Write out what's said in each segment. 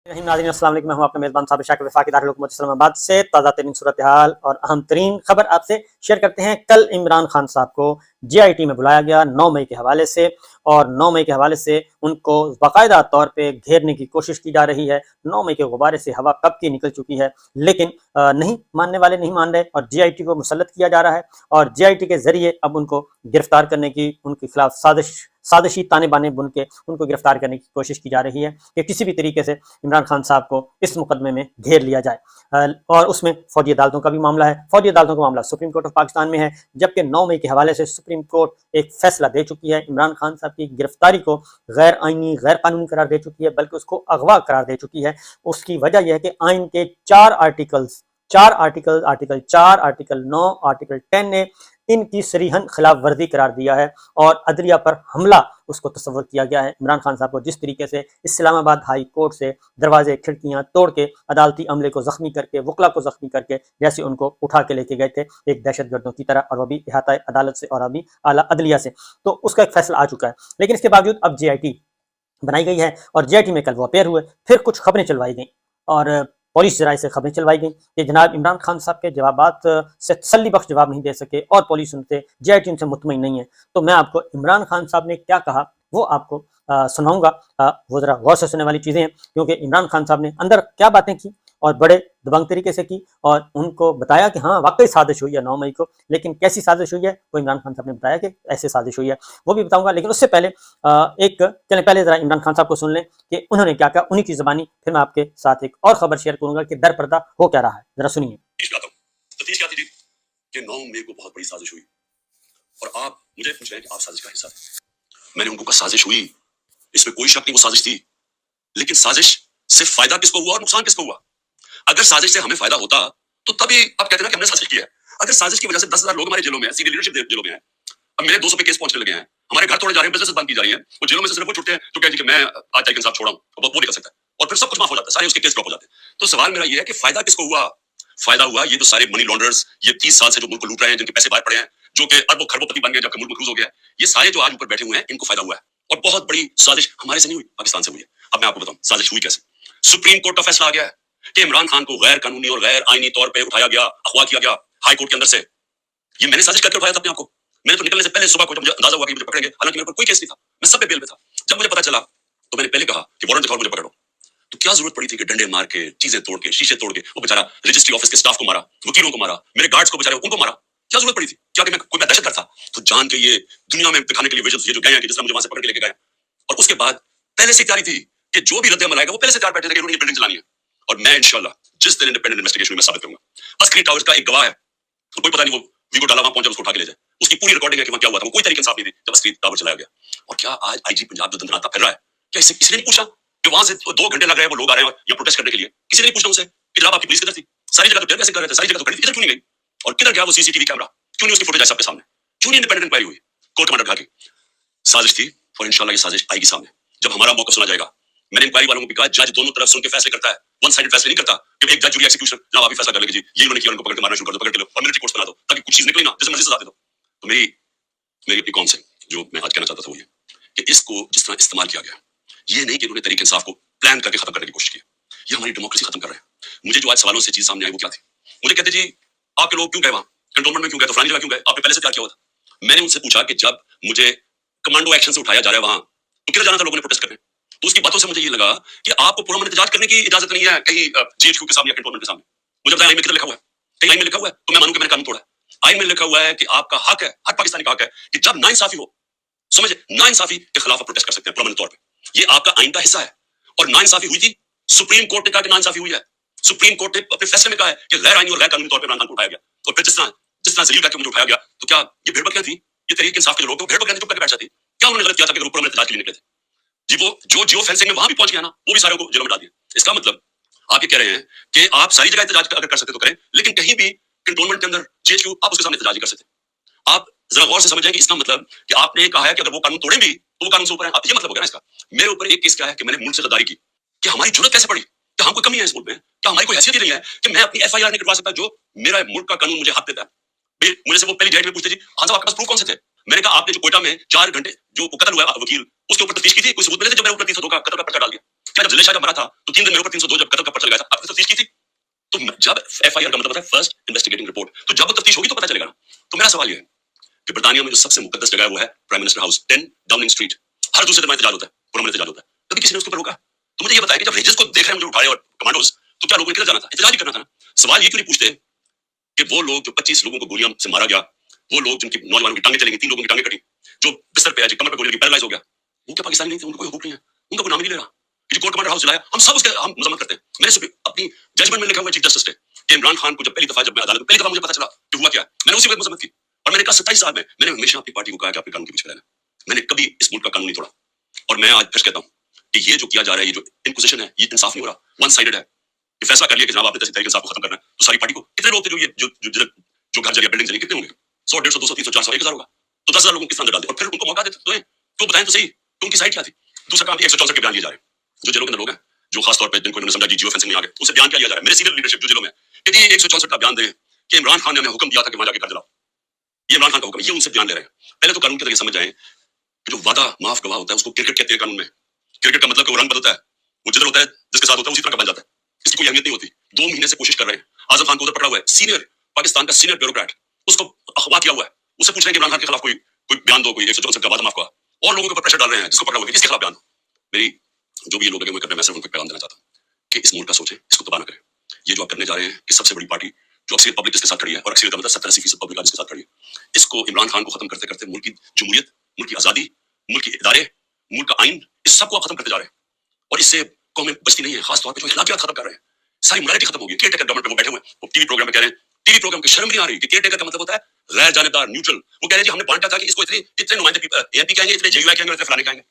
नाज़रीन अस्सलाम वालेकुम, मैं हूं आपका मेज़बान साबिर शाकिर वफाकी दारुल हुकूमत इस्लामाबाद से ताज़ा तरीन सूरत हाल और अहम तरीन खबर आपसे शेयर करते हैं। कल इमरान खान साहब को JIT में बुलाया गया 9 मई के हवाले से, और 9 मई के हवाले से उनको बाकायदा तौर पे घेरने की कोशिश की जा रही है। 9 मई के गुब्बारे से हवा कब की निकल चुकी है, लेकिन नहीं मानने वाले नहीं मान रहे और JIT को मुसल्लत किया जा रहा है और JIT के जरिए अब उनको गिरफ्तार करने की, उनके खिलाफ साजिशी ताने बाने बुन के उनको गिरफ्तार करने की कोशिश की जा रही है कि किसी भी तरीके से इमरान खान साहब को इस मुकदमे में घेर लिया जाए। और उसमें फौजी अदालतों का भी मामला है। फौजी अदालतों का मामला सुप्रीम कोर्ट ऑफ पाकिस्तान में है, जबकि 9 मई के हवाले से सुप्रीम कोर्ट एक फैसला दे चुकी है। इमरान खान साहब की गिरफ्तारी को गैर आईनी, गैर कानूनी करार दे चुकी है, बल्कि उसको अगवा करार दे चुकी है। उसकी वजह यह है कि आइन के आर्टिकल 4, आर्टिकल 9, आर्टिकल 10 ने इनकी सरीहन खिलाफ वर्जी करार दिया है और अदलिया पर हमला उसको तस्वर किया गया है। इमरान खान साहब को जिस तरीके से इस्लामाबाद हाई कोर्ट से दरवाजे खिड़कियां तोड़ के अदालती अमले को जख्मी करके, वकला को जख्मी करके जैसे उनको उठा के लेके गए थे एक दहशतगर्दों की तरह, और वो भी इहाता अदालत से और अभी आला अदलिया से, तो उसका एक फैसला आ चुका है। लेकिन इसके बावजूद अब JIT बनाई गई है और JIT में कल वो अपेयर हुए, फिर कुछ खबरें चलवाई गई और पुलिस जराये से खबरें चलवाई गई कि जनाब इमरान खान साहब के जवाबात से तसल्ली बख्श जवाब नहीं दे सके और पुलिस उनसे, JIT उनसे मुतमईन नहीं है। तो मैं आपको इमरान खान साहब ने क्या कहा वो आपको सुनाऊंगा। वो जरा गौर से सुनने वाली चीज़ें हैं, क्योंकि इमरान खान साहब ने अंदर क्या बातें की और बड़े दबंग तरीके से की, और उनको बताया कि हाँ वाकई साजिश हुई है 9 मई को, लेकिन कैसी साजिश हुई है वो इमरान खान साहब ने बताया कि ऐसे साजिश हुई है, वो भी बताऊंगा। लेकिन उससे पहले चलें पहले जरा इमरान खान साहब को सुन लें कि उन्होंने क्या कहा, उन्हीं की ज़बानी फिर मैं आपके साथ एक और खबर शेयर करूंगा कि दर पर्दा हो क्या रहा है। जरा सुनिए। कि 9 मई को बहुत बड़ी साजिश हुई और आप मुझे पूछ रहे हैं कि आप साजिश का हिस्सा थे। मैंने उनको कहा साजिश हुई, इसमें कोई शक नहीं, वो साजिश थी, लेकिन साजिश से फायदा किसको हुआ और नुकसान किसको हुआ? अगर साजिश से हमें फायदा होता तो तभी आप कहते ना कि हमने साजिश की है। अगर साजिश की वजह से 10,000 लोग हमारे जेलों में हैं, सीनियर लीडरशिप जेलों में है, अब मेरे 200 पे केस पहुंचने लगे हैं, हमारे घर तोड़े जा रहे हैं, बिजनेस बंद की जा रही है, वो जेलों में से सिर्फ वो छुटते हैं जो कहते हैं कि मैं आज तक इंसाफ छोड़ा हूं, वो निकल सकता है और फिर सब कुछ माफ हो जाता है, सारे उसके केस ड्रॉप हो जाते हैं। तो सवाल मेरा ये है कि फायदा किसको हुआ? फायदा हुआ ये तो सारे मनी लॉन्डर्स, ये 30 साल से जो मुल्क को लूट रहे हैं, जिनके पैसे बाहर पड़े हैं, जो कि अरबों खरबोपति बन गए जबकि मुल्क मकरूज हो गया है, ये सारे जो आज ऊपर बैठे हुए हैं इनको फायदा हुआ है। और बहुत बड़ी साजिश हमारे से नहीं हुई, पाकिस्तान से हुई है। अब मैं आपको बताऊं साजिश हुई कैसे। सुप्रीम कोर्ट का फैसला आ गया है कि इमरान खान को गैर कानूनी और गैर आईनी तौर पर उठाया गया, अगवा किया गया हाई कोर्ट के अंदर से। ये मैंने साजिश करके उठाया था अपने आपको। मैंने तो निकलने से पहले सुबह को जब मुझे अंदाजा हुआ कि मुझे पकड़ेंगे, हालांकि मेरे पर कोई केस नहीं था, मैं सब पे बेल पे था, जब मुझे पता चला तो मैंने पहले कहा कि वारंट दिखाओ मुझे पकड़ो। तो क्या जरूरत पड़ी थी कि डंडे मार के, चीजें तोड़ के, शीशे तोड़ के, वो बेचारा रजिस्ट्री ऑफिस के स्टाफ को मारा, वकीलों को मारा, मेरे गार्ड्स को बेचारे उनको मारा, क्या जरूरत पड़ी थी? क्या कि मैं कोई दहशतगर्द था? तो जान के ये दुनिया में दिखाने के लिए विजुअल्स ये जो गए हैं कि जिसने मुझे वहां से पकड़ के लेके गए, और उसके बाद पहले से तैयारी थी कि जो भी रद्द अमल आएगा वो पहले से तैयार बैठे थे कि उन्होंने बिल्डिंग चलानी है। और मैं इंशाल्लाह जिस दिन इंडिपेंडेंट इन्वेस्टिगेशन में साबित करूंगा, अस्करी टावर्स का एक गवाह है, तो कोई पता नहीं वो वीगो डाला वहां पहुंचा उसको उठा के ले जाए, उसकी पूरी रिकॉर्डिंग है कि वहां क्या हुआ था, वो कोई तरीके इंसाफ नहीं थी जब अस्करी टावर चलाया गया। और क्या आज IG पंजाब जो दंदनाता फिर रहा है, क्या इसने नहीं पूछा कि वहां से 2 घंटे लग रहे हैं वो लोग आ रहे हैं या प्रोटेस्ट करने के लिए, किसी ने नहीं पूछा उनसे कि जनाब आपकी पुलिस किधर थी? सारी जगह तो टेर कैसे कर रहे थे, सारी जगह तो खड़ी थी, किधर क्यों नहीं गई? और किधर गया वो CCTV कैमरा? क्यों नहीं उसकी फुटेज सबके सामने? क्यों नहीं इंडिपेंडेंट इंक्वायरी हुई? कोर्ट कमांडर की साजिश थी और इंशाल्लाह ये साजिश आएगी सामने जब हमारा मौका सुना जाएगा। मैंने इंक्वायरी वालों को भी कहा जज दोनों तरफ सुन के फैसले करता है, वन साइडेड फैसले नहीं करता कि एक जज जूरी एक्सिक्यूशन जनाब आप ही फैसला कर लेंगे जी, ये उन्होंने किया, उनको पकड़ के मारना शुरू कर दो, पकड़ के लो और मिलिट्री कोर्ट्स बना दो ताकि कुछ चीज निकले ना, जैसे मर्जी सजा दे दो। तो मेरी अपनी कौम से जो मैं आज कहना चाहता था वो ये कि इसको जिस तरह इस्तेमाल किया गया, ये नहीं कि उन्होंने तरीके इंसाफ को प्लान करके खत्म करने की कोशिश की, ये हमारी डेमोक्रेसी खत्म कर रहे हैं। मुझे जो आज सवालों से चीज सामने आई वो क्या थी, मुझे कहते जी आपके लोग क्यों गए वहां, कंटोनमेंट में क्यों गए, तो फलानी जगह क्यों गए, आपने पहले से क्या किया हुआ था? मैंने उनसे पूछा कि जब मुझे कमांडो एक्शन से उठाया जा रहा है वहां, तो किधर जाना था लोगों ने प्रोटेस्ट करने? तो उसकी बातों से मुझे ये लगा कि आपको पुरअमन एहतजाज करने की इजाजत नहीं है कहीं GHQ के सामने या कंटोनमेंट के सामने। मुझे बताया आइन में किधर लिखा हुआ है? कहीं आइन में लिखा हुआ है तो मैं मानूं कि मैंने कानून तोड़ा है। आइन में लिखा हुआ है कि आपका हक है, हर पाकिस्तानी का हक है कि जब नाइंसाफी हो, समझे, नाइंसाफी के खिलाफ प्रोटेस्ट कर सकते हैं पुरअमन तौर पे, ये आपका आइन का हिस्सा है। और नाइंसाफी हुई थी, सुप्रीम कोर्ट ने कहा कि नाइंसाफी हुई है, सुप्रीम कोर्ट ने अपने फैसले में कहा है कि गैर आईनी और गैर कानूनी तौर पर इमरान खान को उठाया गया। और फिर जिस तरह जलील करके मुझे उठाया गया, तो क्या ये भेड़ बकरियां थी? ये तरीके इंसाफ के लोग भेड़ बकरियां चुप करके बैठ जाती? क्या उन्होंने गलत किया था कि पुरअमन एहतजाज के लिए निकले थे? जी वो जो जियो फेंसिंग में वहां भी पहुंच गया ना, वो भी सारे को जेलों में डाल दिया। इसका मतलब आप ये कह रहे हैं कि आप सारी जगह एहतजाज अगर कर सकते तो करें, लेकिन कहीं भी कंटोनमेंट के अंदर GHQ आप उसके सामने एहतजाज नहीं कर सकते। आप जरा गौर से समझें कि इसका मतलब कि आपने कहा है कि अगर वो कानून तोड़े भी तो वो कानून से ऊपर है, आप ये मतलब हो गया ना इसका। मेरे ऊपर एक केस क्या है कि मैंने मुल्क से गद्दारी की, कि हमारी जरूरत कैसे पड़ी, कि हम कोई कमी है इस मुल्क में, क्या हमारी कोई हैसियत ही नहीं है कि मैं अपनी FIR नहीं कटवा सकता जो मेरा मुल्क का कानून मुझे हक देता है। मुझे से वो पहली JIT में पूछते जी हाँ साहब आपके पास प्रूफ कौन से थे? मैंने कहा आपने जो कोयटा में 4 घंटे जो कत्ल हुआ वकील, उसके ऊपर तफ्तीश की थी, कोई सबूत मिले थे जो मेरे ऊपर 302 का कत्ल का पर्चा डाल दिया? क्या जब जिले शाह जब मरा था तो 3 दिन मेरे ऊपर 302 जब कत्ल का पर्चा लगाया था, आपने तफ्तीश की थी? तो जब एफआईआर का मतलब होता है फर्स्ट इन्वेस्टिगेटिंग रिपोर्ट, तो जब तफ्तीश होगी तो पता चलेगा ना। तो मेरा सवाल ये है कि ब्रिटानिया में जो सबसे मुकद्दस जगह है वो है prime minister house, 10 Downing Street. हर दूसरे दिन एहतजाज होता है, पूरा एहतजाज होता है, कभी किसी ने उसके ऊपर रोका? तो मुझे ये बताया कि जब रेंजर्स को देख रहे हैं मुझे उठाए और कमांडोज, तो क्या लोगों ने किधर जाना था? एहतजाज ही करना था ना। सवाल ये क्यों नहीं पूछते कि वो लोग जो 25 लोगों को गोलियां से मारा गया, वो लोग जिनकी नौजवानों की टांगें चलेंगी, 3 लोगों की टांगें कटी, जो बिस्तर पे है, कमर पे गोली लगी, पैरालाइज हो गया, वो क्या पाकिस्तानी नहीं थे? उनको कोई हुकूक नहीं है, उनका कोई नाम ही नहीं ले रहा। जो कोर्ट कमांडर हाउस जलाया, हम सब उसके हम मजम्मत करते हैं। मैंने अपनी जजमेंट में लिखा हुआ चीफ जस्टिस ने कि इमरान खान को जब पहली दफा जब मैं अदालत में पहली दफा मुझे पता चला कि हुआ क्या, मैंने उसी वक्त मजम्मत की और मैंने कहा 27 साल में मैंने हमेशा अपनी पार्टी को कहा कि आपके कानून के पीछे रहना। मैंने कभी इस मुल्क का कानून नहीं तोड़ा और मैं आज फिर कहता हूँ कि ये जो किया जा रहा है, ये जो इंक्विजिशन है, ये इंसाफ नहीं हो रहा, वन साइडेड है। कि फैसला कर लिया कि जनाब आपने तहरीक इंसाफ को खत्म करना है, तो सारी पार्टी को कितने लोग थे जो घर जलिए, बिल्डिंग जली, कितने होंगे? 100, 150, 200, 300, 400, 1000 होगा, तो 10,000 लोगों के अंदर डाल दे और फिर उनको मौका देते तो बताएं तो सही कि उनकी साइड क्या थी। दूसरा काम 164 के बयान लिए जा रहे हैं, जो जेलों के अंदर लोग हैं, जो खास तौर पे जिनको इन्होंने समझा कि जियो फेंसिंग नहीं आ गए, उनसे बयान क्या लिया जा रहा है? मेरे सीनियर लीडरशिप जो जेलों में कि जी 164 का बयान दें कि इमरान खान ने हमें हुक्म दिया था कि वहां जाके घर जलाओ, ये इमरान खान का हुक्म, ये उनसे बयान ले रहे हैं। पहले तो कानून के तरीके समझ जाएं कि जो वादा माफ गवाह होता है उसको क्रिकेट कहते हैं कानून में। क्रिकेट का मतलब कि वो रंग बदलता है, वो जिधर होता है जिसके साथ होता है उसी तरह का बन जाता है, इसकी कोई अहमियत नहीं होती। 2 महीने से कोशिश कर रहे हैं, आजम खान को उधर पकड़ा हुआ है, सीनियर पाकिस्तान का सीनियर ब्यूरोक्रेट, उसको अगवा किया हुआ है, उससे पूछ रहे हैं कि इमरान खान के खिलाफ कोई बयान दो, कोई 164 का वादा माफ गवाह, और लोगों के ऊपर प्रेशर डाल रहे हैं जिसको पकड़ा हुआ है किसके खिलाफ बयान दो। मेरी जो भी ये लोग लगे हुए कर रहे हैं, मैं सिर्फ उनको पैगाम देना चाहता हूँ कि इस मुल्क का सोचें, इसको तबाह न करें। ये जो आप करने जा रहे हैं कि सबसे बड़ी पार्टी जो अक्सरियत पब्लिक इसके साथ खड़ी है, और अक्सरियत का मतलब 70-80% पब्लिक आज इसके साथ खड़ी है, इसको इमरान खान को खत्म करते करते मुल्क की जमहूरियत, मुल्क की आजादी, मुल्क के इदारे, मुल्क का आइन, इस सबको आप खत्म करते जा रहे हैं और इससे कौमें बचती नहीं है। खासतौर पर जो अखलाकियात खत्म कर रहे हैं, सारी मोरालिटी खत्म होगी। केयर टेकर गवर्नमेंट पे वो बैठे हुए हैं, वो टीवी प्रोग्राम में कह रहे हैं, टीवी प्रोग्राम की शर्म नहीं आ रही कि केयर टेकर का मतलब होता है गैर जानिबदार, न्यूट्रल। वो कह रहे हैं जी हमने बांटा था कि इसको इतने नुमाइंदे एमपी कहेंगे, इतने जेयूआई कहेंगे, इतने फलाने कहेंगे।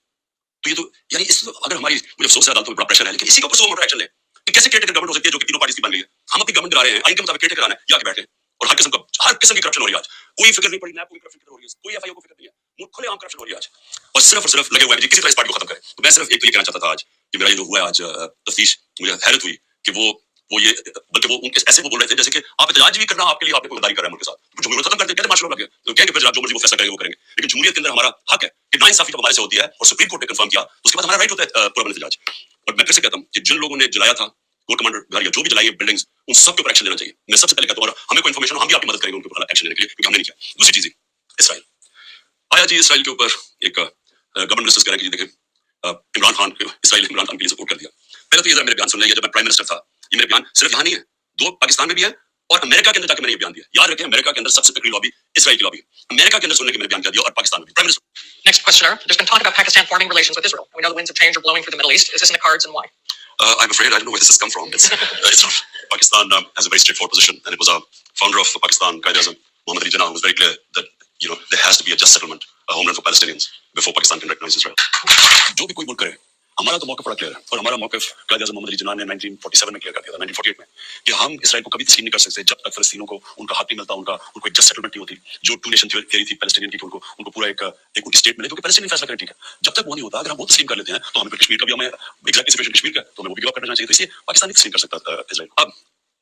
तो ये तो यानी इस अगर हमारी, मुझे अफसोस है अदालतों में बड़ा प्रेशर है, लेकिन इसी के ऊपर 100 मोटर एक्शन ले कि कैसे केयर टेकर गवर्नमेंट हो सकती है जो कि तीनों पार्टी की बन गई है। हम अपनी गवर्नमेंट करा रहे हैं, आइन के मुताबिक केयर टेकर आना है, या के बैठे और हर किस्म की करप्शन हो रही है आज। कोई फिक्र नहीं पड़ी, ना कोई करप्शन हो रही है, कोई एफआईओ को फिक्र नहीं है, मुल्क खुलेआम करप्शन हो रही है आज, और सिर्फ लगे हुए हैं जी किसी तरह इस पार्टी को खत्म करें। तो मैं सिर्फ एक तो ये कहना चाहता था आज कि मेरा ये जो हुआ है आज तफ्तीश, मुझे हैरत हुई कि वो ये, बल्कि वो उनके ऐसे वो बोल रहे थे जैसे कि आप एहतजाज भी करना आपके लिए, आपने कोई गद्दारी कर रहे हैं मुल्क के साथ, जमहूरियत खत्म कर दें, कहते मार्शल लॉ लगे तो कहेंगे फिर जो मर्जी वो फैसला करेंगे वो करेंगे। लेकिन जमहूरियत के अंदर हमारा हक है कि नाइंसाफी जब हमारे से होती है और सुप्रीम कोर्ट ने कंफर्म किया तो उसके बाद हमारा राइट होता है पूरा एहतजाज। और मैं फिर से कहता हूँ कि जिन लोगों ने जलाया था कोर्ट कमांडर घर या जो भी जलाई बिल्डिंग्स, उन सब के ऊपर एक्शन लेना चाहिए। मैं सबसे पहले कहता हूँ, और हमें कोई इन्फॉर्मेशन हो हम भी आपकी मदद करेंगे उनके ऊपर एक्शन लेने के लिए, क्योंकि हमने नहीं किया। दूसरी चीज, इसराइल आया जी, इसराइल के ऊपर एक गवर्नमेंट मिनिस्टर्स कह रहे हैं कि देखें इमरान खान इसराइल इमरान खान के लिए सपोर्ट कर दिया। पहले तो ये जरा मेरे बयान सुन लेंगे, जब मैं प्राइम मिनिस्टर था, ये मेरे बयान सिर्फ यहाँ नहीं है, 2 पाकिस्तान में भी है और अमेरिका के अंदर जाकर मैंने ये बयान दिया। याद रखें, अमेरिका के अंदर सबसे तकड़ी लॉबी इसराइल की लॉबी, अमेरिका के अंदर सुनने के मैंने बयान दिया और पाकिस्तान में भी। Prime minister Next questioner. There's been talk about Pakistan forming relations with Israel. We know the winds of change are blowing through the Middle East. Is this in the cards and why? I'm afraid I don't know where this has come from. It's not. Pakistan has a very straightforward position, and it was a founder of Pakistan, Qaid-e-Azam, Mohammad Ali Jinnah, who was very clear that there has to be a just settlement, a homeland for Palestinians before Pakistan can recognize Israel. जो भी कोई मुल्क करे, हमारा तो मौक़िफ़ बड़ा clear है, और हमारा मौक़िफ़ कायद-ए-आज़म मोहम्मद अली जिन्ना ने 1947 में क्लियर कर दिया था, 1948 में, कि हम इसराइल को कभी तस्लीम नहीं कर सकते जब तक फ़लस्तीनियों को उनका हक नहीं मिलता, उनको एक जस्ट सेटलमेंट नहीं होती, जो 2 नेशन थ्योरी थी पैलेस्टीनियन की, उनको पूरा एक उनकी स्टेट मिले, क्योंकि पैलेस्टीनियन फैसला करें, ठीक है। जब तक वो नहीं होता, अगर हम वो तस्लीम कर लेते हैं तो हमें फिर कश्मीर का भी, हमें एग्जैक्टली सिचुएशन कश्मीर का, तो हमें वो भी गिव अप करना चाहिए। तो इसलिए पाकिस्तान नहीं तस्लीम कर सकता इसराइल। अब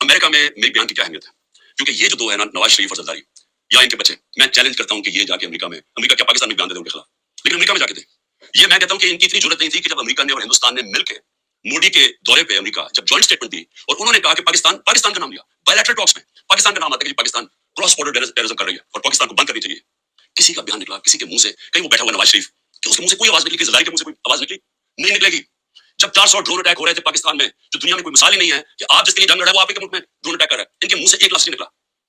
अमेरिका में मेरे बयान की क्या अहमियत है, क्योंकि ये जो 2 है ना, नवाज शरीफ और जरदारी या इनके बच्चे, मैं चैलेंज करता हूँ कि ये जाके अमेरिका क्या पाकिस्तान में बयान दे दे उनके खिलाफ, लेकिन अमेरिका में जाके दे। ये मैं कहता हूँ कि इनकी इतनी जरूरत नहीं थी कि जब अमेरिका ने और हिंदुस्तान ने मिलकर मोदी के दौरे पे अमेरिका जब जॉइंट स्टेटमेंट दी और उन्होंने कहा कि पाकिस्तान का नाम लिया, बायलैटरल टॉक्स में पाकिस्तान का नाम आता है कि पाकिस्तान क्रॉस बॉर्डर टेररिज्म कर रही है और पाकिस्तान को बंद करनी चाहिए। किसी का बयान निकला, किसी के मुंह से, कहीं वो बैठा हुआ नवाज शरीफ, कि उसके मुंह से कोई आवाज निकली, कि जरदारी के मुंह से कोई आवाज निकली? नहीं निकलेगी। जब 400 ड्रोन अटैक हो रहे थे पाकिस्तान में, जो दुनिया में कोई मिसाल ही नहीं है कि आप जिसके लिए जंग लड़ा वो आपके मुल्क में ड्रोन अटैक कर रहा है, इनके मुंह से एक लफ्ज नहीं निकला।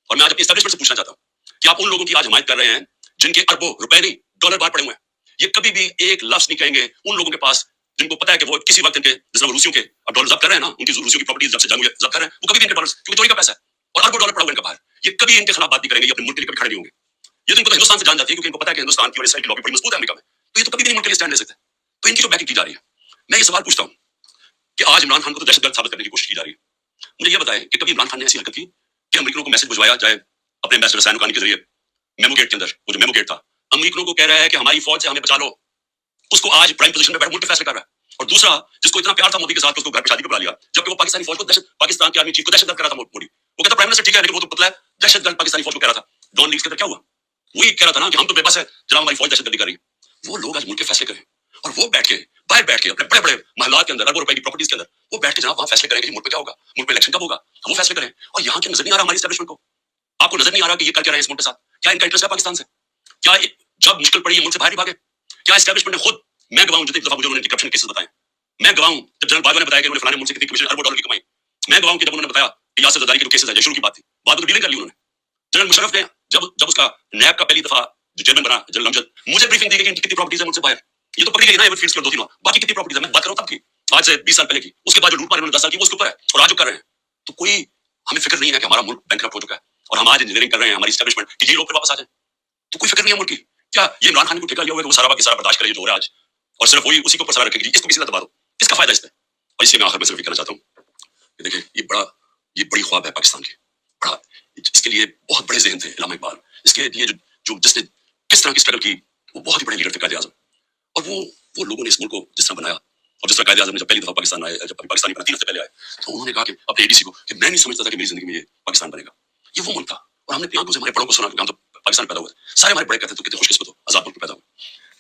और मैं आज अपनी एस्टैब्लिशमेंट से पूछना चाहता हूँ कि आप उन लोगों की आज हिमायत कर रहे हैं जिनके अरबों रुपए नहीं डॉलर बाहर पड़े हुए हैं। ये कभी भी एक लफ्ज नहीं कहेंगे उन लोगों के पास जिनको पता है कि वो किसी वक्त इनके, जिस तरह रूसियों के अब डॉलर जब्त कर रहे हैं ना, उनकी रूसियों की प्रॉपर्टीज जब से जंग जब्त कर रहे हैं, वो कभी भी इनके डॉलर, क्योंकि चोरी का पैसा है और अरबों डॉलर पड़ा हुआ इनका बाहर, ये कभी इनके खिलाफ बात नहीं करेंगे, ये अपने मुल्क के लिए कभी खड़े नहीं होंगे। ये तो इनको तो हिंदुस्तान से जान जाती है, क्योंकि इनको पता है कि हिंदुस्तान की और इसराइल की लॉबी बड़ी मजबूत है अमेरिका में, तो ये तो कभी भी नहीं मुल्क के लिए स्टैंड ले सकते। तो इनकी जो बैकिंग की जा रही है, मैं ये सवाल पूछता हूँ कि आज इमरान खान को तो दहशतगर्द साबित करने की कोशिश की जा रही है। मुझे ये बताएं कि कभी इमरान खान ने ऐसी हरकत की कि अमेरिकनों को मैसेज भिजवाया जाए अपने एम्बेसडर सैन खान के जरिए, मेमो गेट के अंदर, वो जो मेमो गेट था, अमेरिकनों को कह रहा है कि हमारी फौज से हमें बचा लो, उसको आज प्राइम पोजीशन में बैठ मुल्क फैसले कर रहा है। और दूसरा, जिसको इतना प्यार था मोदी के साथ, उसको घर पे शादी को बुला लिया, जबकि वो पाकिस्तानी फौज को पाकिस्तान के आर्मी चीफ को दहशतगर्द कर रहा था मोदी। वो कहता प्राइम मिनिस्टर ठीक है, लेकिन वो तो पतला है, दहशतगर्द पाकिस्तानी फौज को कह रहा था। डॉन लीव्स के अंदर क्या हुआ? वही कह रहा था ना कि हम तो बेबस है, जनाब हमारी फौज दहशतगर्दी कर रही है। वो लोग आज मुल्क के फैसले करें और वो बैठ के باہر بیٹھ کے اپنے بڑے بڑے محلات کے اندر اربوں روپے کی پراپرٹیز کے اندر وہ بیٹھ کے جناب وہاں فیصلے کریں گے کہ ملک پہ کیا ہوگا, ملک پہ الیکشن کب ہوگا, ہم وہ فیصلے کریں. اور یہاں کے نظر نہیں آ رہا ہماری اسٹیبلشمنٹ کو, آپ کو نظر نہیں آ رہا کہ یہ کر کے رہے ہیں اس ملک کے ساتھ, کیا ان کا انٹرسٹ ہے پاکستان سے, کیا جب مشکل پڑی ہے ملک سے باہر ہی بھاگے, کیا اسٹیبلشمنٹ نے خود, میں گواہ ہوں جتنی دفعہ مجھے انہوں نے کرپشن کے کیسز بتائے, میں گواہ ہوں جب جنرل باجوہ نے بتایا کہ انہوں نے فلانے ملک سے کتنی کمیشن اربوں ڈالر کی کمائی, میں گواہ ہوں کہ جب انہوں نے بتایا کہ یاسر زرداری کے جو کیسز ہے, شروع کی بات تھی, بعد میں تو ڈیلنگ کر لی انہوں نے. جنرل مشرف نے جب اس کا نیب کا پہلی دفعہ جو چیئرمین بنا جنرل امجد, مجھے بریفنگ دی گئی کہ ان کی کتنی پراپرٹیز ہے ملک سے باہر, یہ تو پکڑی گئی نا ایور فیلڈز کے دو تین, باقی کتنی پراپرٹیز ہے میں بات کر رہا ہوں تب کی, آج سے 20 سال پہلے کی, اس کے بعد جو لوٹ مار انہوں نے 10 سال کی وہ اس کے اوپر ہے, اور آج جو کر رہے ہیں. تو کوئی ہمیں فکر نہیں ہے کہ ہمارا ملک بینکرپٹ ہو چکا ہے اور ہم آج انجینئرنگ کر رہے ہیں ہماری اسٹیبلشمنٹ کہ یہ لوگ پھر واپس آ جائیں, تو کوئی فکر نہیں ہے ملک کی. کیا یہ عمران خان کو ٹھیکا لیا ہوا ہے کہ وہ سارا باقی سارا برداشت کرے جو ہو رہا ہے آج, اور صرف وہی اسی کے اوپر سارا رکھے گی, اس کو بھی سیدھا دبا دو, کس کا فائدہ اس میں. اور اس لیے میں آخر میں صرف یہ کہنا چاہتا ہوں کہ دیکھیں یہ بڑی خواب ہے پاکستان کی, بڑا, اس کے لیے بہت بڑے ذہن تھے علامہ اقبال, اس کے لیے جو جس نے کس طرح کی اسٹرگل کی, وہ بہت ہی بڑے لیڈر تھے قائد اعظم, اور وہ لوگوں نے اس ملک کو جس طرح بنایا, اور جس طرح قائد اعظم نے جب پہلی دفعہ پاکستان آئے, جب پاکستانی 3 ہفتے پہلے آئے, تو انہوں نے کہا کہ اپنے ADC کو کہ میں نہیں سمجھتا تھا کہ میری زندگی میں یہ پاکستان بنے گا, یہ وہ ملک تھا. اور ہم نے اپنی آنکھوں سے ہمارے بڑوں کو سنا کہ ہم تو پاکستان پیدا ہوئے, سارے ہمارے بڑے کہتے ہیں تو کتنے خوش قسمت ہو, آزاد ملک پیدا ہوئے.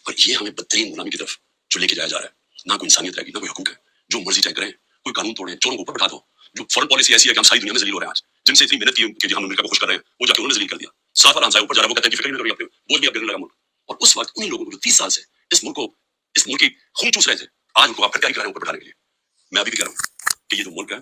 اور یہ ہمیں بدترین غلامی کی طرف جو لے کے جایا جا رہا ہے, نہ کوئی انسانیت رہے گی, نہ کوئی حقوق ہے, جو مرضی چاہے کریں, کوئی قانون توڑیں, چوروں کو اوپر بٹھا دو, جو فورن پالیسی ایسی ہے کہ ہم ساری دنیا میں ذلیل ہو رہے ہیں آج, جن سے اتنی محنت کی کہ ہم امریکہ کو خوش کر رہے ہیں, وہ جا کے انہوں نے ذلیل کر دیا. 7 والا ہمسایہ اوپر جا رہا ہے, وہ کہتے ہیں کہ فکر نہیں کرو, بوجھ بھی اب گرنے لگا ملک. اور اس وقت انہیں لوگوں کو جو 30 سال سے اس ملک کی خون چوس رہے تھے, آج ان کو آپ پھر کیا کر رہے ہیں اوپر بٹھانے کے لیے. میں ابھی بھی کہہ رہا ہوں کہ یہ جو ملک ہے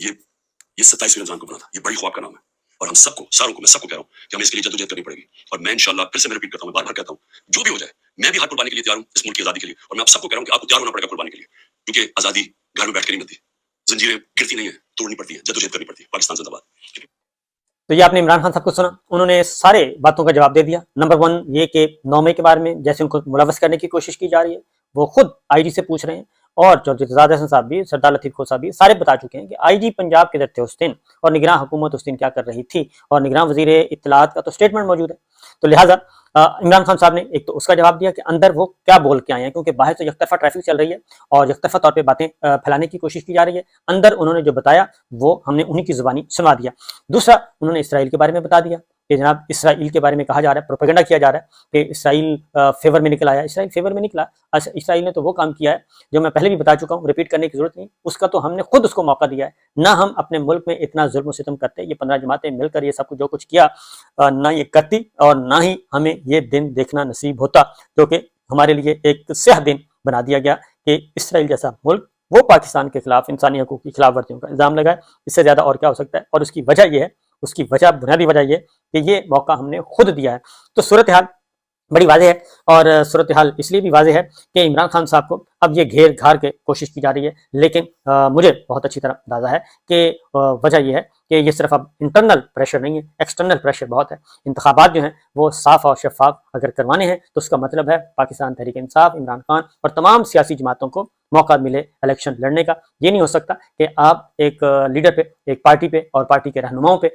یہ 27 رمضان کو بنا تھا, یہ بڑی خواب کا نام ہے, اور ہم سب کو, ساروں کو, میں سب کو کہہ رہا ہوں کہ ہمیں اس کے لیے جدوجہد کرنی پڑے گی. اور میں انشاءاللہ پھر سے میں ریپیٹ کرتا ہوں, بار بار کہتا ہوں, جو بھی ہو جائے میں بھی ہر قربانی کے لیے تیار ہوں اس ملک کی آزادی کے لیے. اور میں آپ سب کو کہہ رہا ہوں کہ آپ کو تیار ہونا پڑے گا قربانی کے لیے, کیونکہ آزادی گھر میں بیٹھ کے نہیں ملتی, زنجیریں گرتی نہیں ہیں, توڑنی پڑتی ہیں, جدوجہد کرنی پڑتی ہے. پاکستان زندہ باد. تو یہ آپ نے عمران خان صاحب کو سنا, انہوں نے سارے باتوں کا جواب دے دیا. نمبر 1 یہ کہ 9 مئی کے بارے میں جیسے ان کو ملوث کرنے کی کوشش کی جا رہی ہے, وہ خود IG سے پوچھ رہے ہیں, اور چودھری اعتزاز احسن صاحب بھی, سردار لطیف کھوسہ صاحب بھی سارے بتا چکے ہیں کہ IG پنجاب کے در تھے اس دن, اور نگراں حکومت اس دن کیا کر رہی تھی, اور نگراں وزیر اطلاعات کا تو اسٹیٹمنٹ موجود ہے. تو لہٰذا عمران خان صاحب نے ایک تو اس کا جواب دیا کہ اندر وہ کیا بول کے آئے ہیں, کیونکہ باہر تو یک طرفہ ٹریفک چل رہی ہے اور یک طرفہ طور پہ باتیں پھیلانے کی کوشش کی جا رہی ہے. اندر انہوں نے جو بتایا وہ ہم نے انہی کی زبانی سنا دیا. دوسرا انہوں نے اسرائیل کے بارے میں بتا دیا کہ جناب اسرائیل کے بارے میں کہا جا رہا ہے, پروپیگنڈا کیا جا رہا ہے کہ اسرائیل فیور میں نکل آیا. اسرائیل فیور میں نکلا, اسرائیل نے تو وہ کام کیا ہے جو میں پہلے بھی بتا چکا ہوں, ریپیٹ کرنے کی ضرورت نہیں, اس کا تو ہم نے خود اس کو موقع دیا ہے. نہ ہم اپنے ملک میں اتنا ظلم و ستم کرتے, یہ 15 جماعتیں مل کر یہ سب کچھ جو کچھ کیا, نہ یہ کرتی, اور نہ ہی ہمیں یہ دن دیکھنا نصیب ہوتا, جو کہ ہمارے لیے ایک سیاہ دن بنا دیا گیا کہ اسرائیل جیسا ملک وہ پاکستان کے خلاف انسانی حقوق کی خلاف ورزیوں کا الزام لگائے. اس سے زیادہ اور کیا ہو سکتا ہے, اور اس کی وجہ یہ ہے, اس کی وجہ, بنیادی وجہ یہ کہ یہ موقع ہم نے خود دیا ہے. تو صورتحال بڑی واضح ہے, اور صورتحال اس لیے بھی واضح ہے کہ عمران خان صاحب کو اب یہ گھیر گھار کے کوشش کی جا رہی ہے, لیکن مجھے بہت اچھی طرح اندازہ ہے کہ وجہ یہ ہے کہ یہ صرف اب انٹرنل پریشر نہیں ہے, ایکسٹرنل پریشر بہت ہے. انتخابات جو ہیں وہ صاف اور شفاف اگر کروانے ہیں تو اس کا مطلب ہے پاکستان تحریک انصاف, عمران خان اور تمام سیاسی جماعتوں کو موقع ملے الیکشن لڑنے کا. یہ نہیں ہو سکتا کہ آپ ایک لیڈر پہ, ایک پارٹی پہ اور پارٹی کے رہنماؤں پہ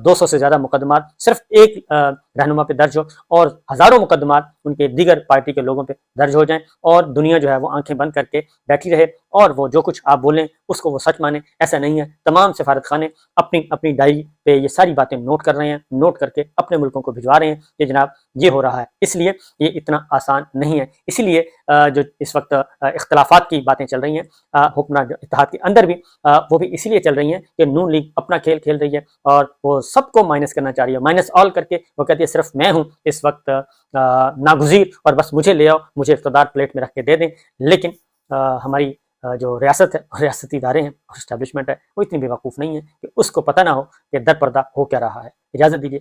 200 سے زیادہ مقدمات صرف ایک رہنما پہ درج ہو, اور ہزاروں مقدمات ان کے دیگر پارٹی کے لوگوں پہ درج ہو جائیں, اور دنیا جو ہے وہ آنکھیں بند کر کے بیٹھی رہے, اور وہ جو کچھ آپ بولیں اس کو وہ سچ مانیں. ایسا نہیں ہے. تمام سفارت خانے اپنی ڈائری پہ یہ ساری باتیں نوٹ کر رہے ہیں, نوٹ کر کے اپنے ملکوں کو بھجوا رہے ہیں کہ جناب یہ ہو رہا ہے. اس لیے یہ اتنا آسان نہیں ہے. اسی لیے جو اس وقت اختلافات کی باتیں چل رہی ہیں حکمران اتحاد کے اندر بھی, وہ بھی اسی لیے چل رہی ہیں کہ نون لیگ اپنا کھیل کھیل رہی ہے, اور وہ سب کو مائنس کرنا چاہ رہی ہے, مائنس آل کر کے وہ کہتی ہے صرف میں ہوں اس وقت ناگزیر, اور بس مجھے لے آؤ, مجھے اقتدار پلیٹ میں رکھ کے دے دیں. لیکن ہماری جو ریاست ہے, ریاستی ادارے ہیں اور اسٹیبلشمنٹ ہے, وہ اتنی بیوقوف نہیں ہے کہ اس کو پتہ نہ ہو کہ در پردہ ہو کیا رہا ہے. اجازت دیجیے.